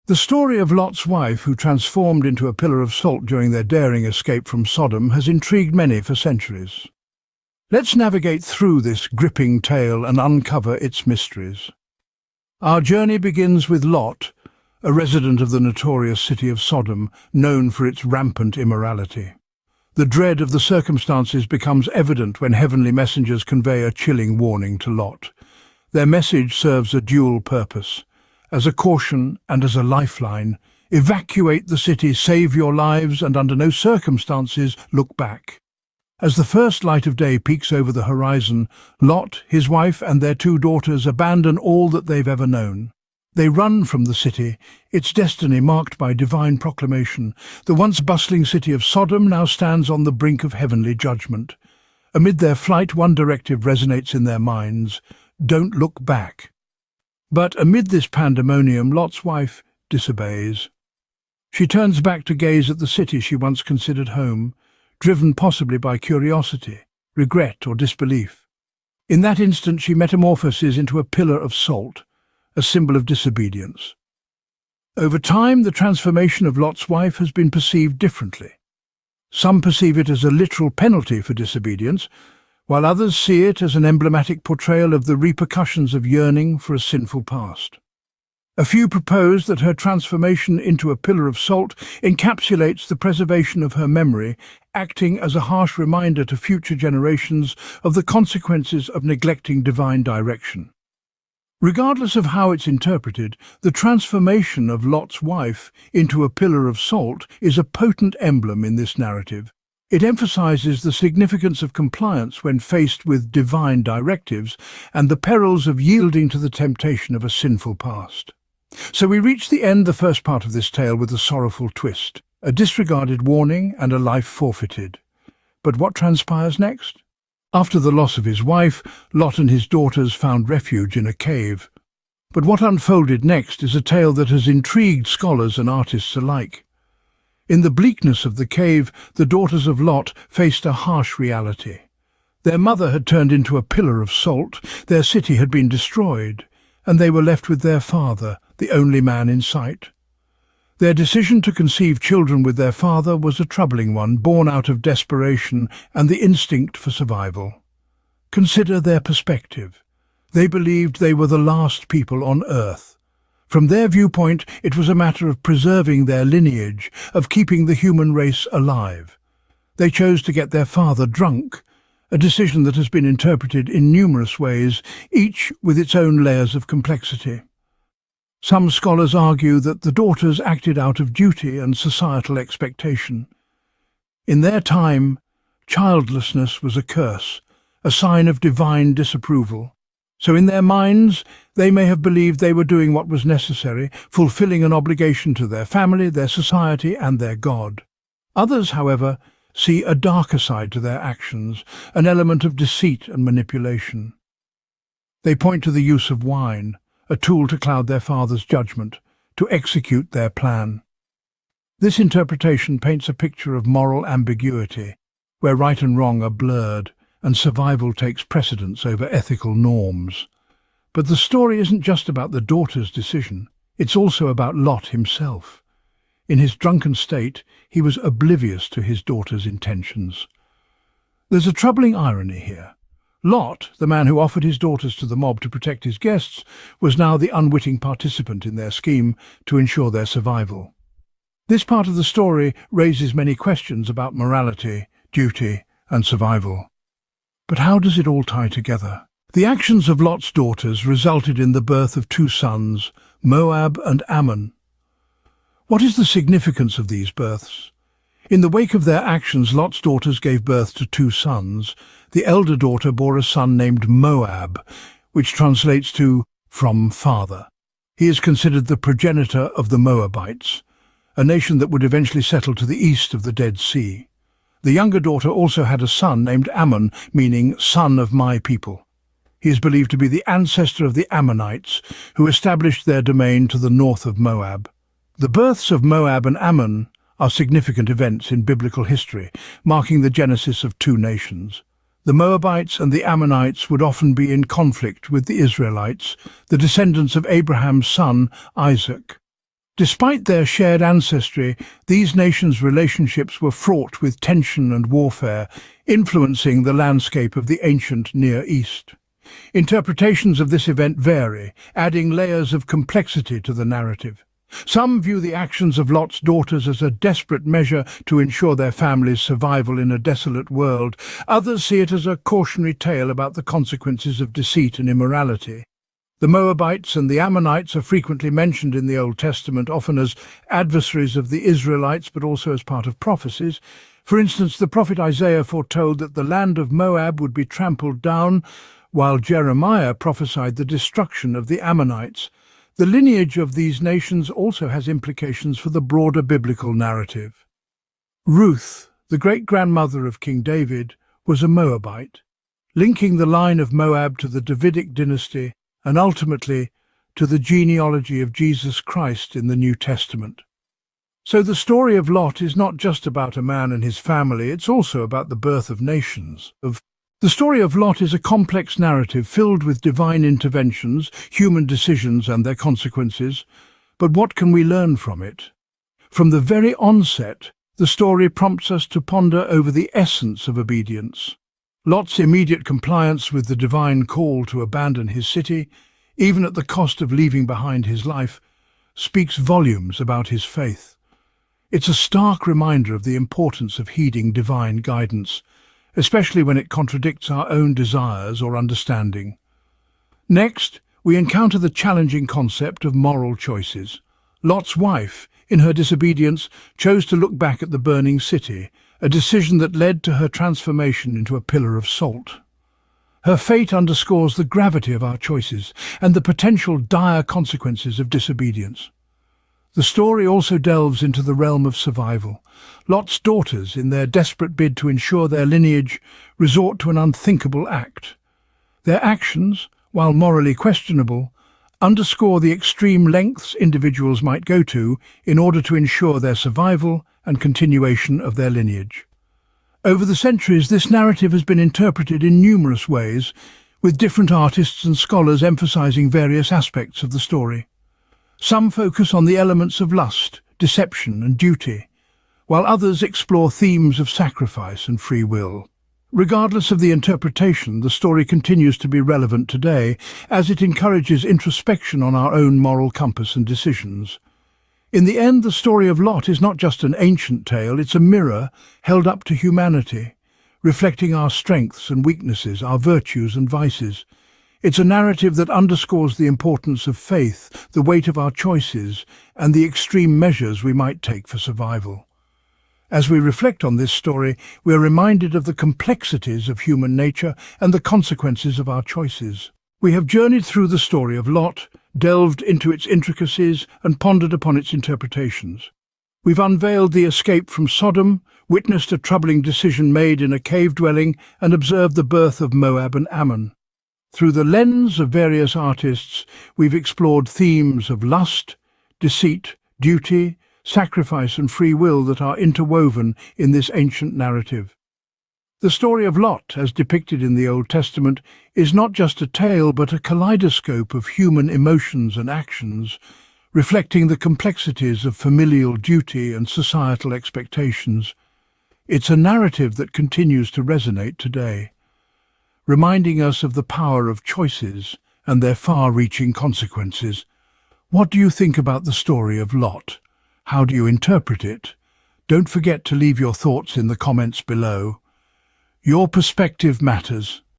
The story of Lot's wife, who transformed into a pillar of salt during their daring escape from Sodom, has intrigued many for centuries. Let's navigate through this gripping tale and uncover its mysteries. Our journey begins with Lot, a resident of the notorious city of Sodom, known for its rampant immorality. The dread of the circumstances becomes evident when heavenly messengers convey a chilling warning to Lot. Their message serves a dual purpose. As a caution and as a lifeline, evacuate the city, save your lives, and under no circumstances look back. As the first light of day peeks over the horizon, Lot, his wife, and their 2 daughters abandon all that they've ever known. They run from the city, its destiny marked by divine proclamation. The once bustling city of Sodom now stands on the brink of heavenly judgment. Amid their flight, one directive resonates in their minds: don't look back. But amid this pandemonium, Lot's wife disobeys. She turns back to gaze at the city she once considered home, driven possibly by curiosity, regret, or disbelief. In that instant, she metamorphoses into a pillar of salt, a symbol of disobedience. Over time, the transformation of Lot's wife has been perceived differently. Some perceive it as a literal penalty for disobedience, while others see it as an emblematic portrayal of the repercussions of yearning for a sinful past. A few propose that her transformation into a pillar of salt encapsulates the preservation of her memory, acting as a harsh reminder to future generations of the consequences of neglecting divine direction. Regardless of how it's interpreted, the transformation of Lot's wife into a pillar of salt is a potent emblem in this narrative. It emphasizes the significance of compliance when faced with divine directives and the perils of yielding to the temptation of a sinful past. So we reach the first part of this tale with a sorrowful twist, a disregarded warning and a life forfeited. But what transpires next? After the loss of his wife, Lot and his daughters found refuge in a cave. But what unfolded next is a tale that has intrigued scholars and artists alike. In the bleakness of the cave, the daughters of Lot faced a harsh reality. Their mother had turned into a pillar of salt, their city had been destroyed, and they were left with their father, the only man in sight. Their decision to conceive children with their father was a troubling one, born out of desperation and the instinct for survival. Consider their perspective. They believed they were the last people on earth. From their viewpoint, it was a matter of preserving their lineage, of keeping the human race alive. They chose to get their father drunk, a decision that has been interpreted in numerous ways, each with its own layers of complexity. Some scholars argue that the daughters acted out of duty and societal expectation. In their time, childlessness was a curse, a sign of divine disapproval. So in their minds, they may have believed they were doing what was necessary, fulfilling an obligation to their family, their society, and their God. Others, however, see a darker side to their actions, an element of deceit and manipulation. They point to the use of wine, a tool to cloud their father's judgment, to execute their plan. This interpretation paints a picture of moral ambiguity, where right and wrong are blurred, and survival takes precedence over ethical norms. But the story isn't just about the daughter's decision, it's also about Lot himself. In his drunken state, he was oblivious to his daughter's intentions. There's a troubling irony here. Lot, the man who offered his daughters to the mob to protect his guests, was now the unwitting participant in their scheme to ensure their survival. This part of the story raises many questions about morality, duty, and survival. But how does it all tie together? The actions of Lot's daughters resulted in the birth of 2 sons, Moab and Ammon. What is the significance of these births? In the wake of their actions, Lot's daughters gave birth to 2 sons. The elder daughter bore a son named Moab, which translates to "from father." He is considered the progenitor of the Moabites, a nation that would eventually settle to the east of the Dead Sea. The younger daughter also had a son named Ammon, meaning "son of my people." He is believed to be the ancestor of the Ammonites, who established their domain to the north of Moab. The births of Moab and Ammon are significant events in biblical history, marking the genesis of 2 nations. The Moabites and the Ammonites would often be in conflict with the Israelites, the descendants of Abraham's son, Isaac. Despite their shared ancestry, these nations' relationships were fraught with tension and warfare, influencing the landscape of the ancient Near East. Interpretations of this event vary, adding layers of complexity to the narrative. Some view the actions of Lot's daughters as a desperate measure to ensure their family's survival in a desolate world. Others see it as a cautionary tale about the consequences of deceit and immorality. The Moabites and the Ammonites are frequently mentioned in the Old Testament, often as adversaries of the Israelites, but also as part of prophecies. For instance, the prophet Isaiah foretold that the land of Moab would be trampled down, while Jeremiah prophesied the destruction of the Ammonites. The lineage of these nations also has implications for the broader biblical narrative. Ruth, the great-grandmother of King David, was a Moabite, linking the line of Moab to the Davidic dynasty and ultimately to the genealogy of Jesus Christ in the New Testament. So the story of Lot is not just about a man and his family, it's also about the birth of nations. The story of Lot is a complex narrative filled with divine interventions, human decisions and their consequences. But what can we learn from it? From the very onset, the story prompts us to ponder over the essence of obedience. Lot's immediate compliance with the divine call to abandon his city, even at the cost of leaving behind his life, speaks volumes about his faith. It's a stark reminder of the importance of heeding divine guidance, especially when it contradicts our own desires or understanding. Next, we encounter the challenging concept of moral choices. Lot's wife, in her disobedience, chose to look back at the burning city, a decision that led to her transformation into a pillar of salt. Her fate underscores the gravity of our choices and the potential dire consequences of disobedience. The story also delves into the realm of survival. Lot's daughters, in their desperate bid to ensure their lineage, resort to an unthinkable act. Their actions, while morally questionable, underscore the extreme lengths individuals might go to in order to ensure their survival and continuation of their lineage. Over the centuries, this narrative has been interpreted in numerous ways, with different artists and scholars emphasizing various aspects of the story. Some focus on the elements of lust, deception and duty, while others explore themes of sacrifice and free will. Regardless of the interpretation, the story continues to be relevant today, as it encourages introspection on our own moral compass and decisions. In the end, the story of Lot is not just an ancient tale, it's a mirror held up to humanity, reflecting our strengths and weaknesses, our virtues and vices. It's a narrative that underscores the importance of faith, the weight of our choices, and the extreme measures we might take for survival. As we reflect on this story, we are reminded of the complexities of human nature and the consequences of our choices. We have journeyed through the story of Lot, delved into its intricacies, and pondered upon its interpretations. We've unveiled the escape from Sodom, witnessed a troubling decision made in a cave dwelling, and observed the birth of Moab and Ammon. Through the lens of various artists, we've explored themes of lust, deceit, duty, sacrifice and free will that are interwoven in this ancient narrative. The story of Lot, as depicted in the Old Testament, is not just a tale but a kaleidoscope of human emotions and actions, reflecting the complexities of familial duty and societal expectations. It's a narrative that continues to resonate today, reminding us of the power of choices and their far-reaching consequences. What do you think about the story of Lot? How do you interpret it? Don't forget to leave your thoughts in the comments below. Your perspective matters.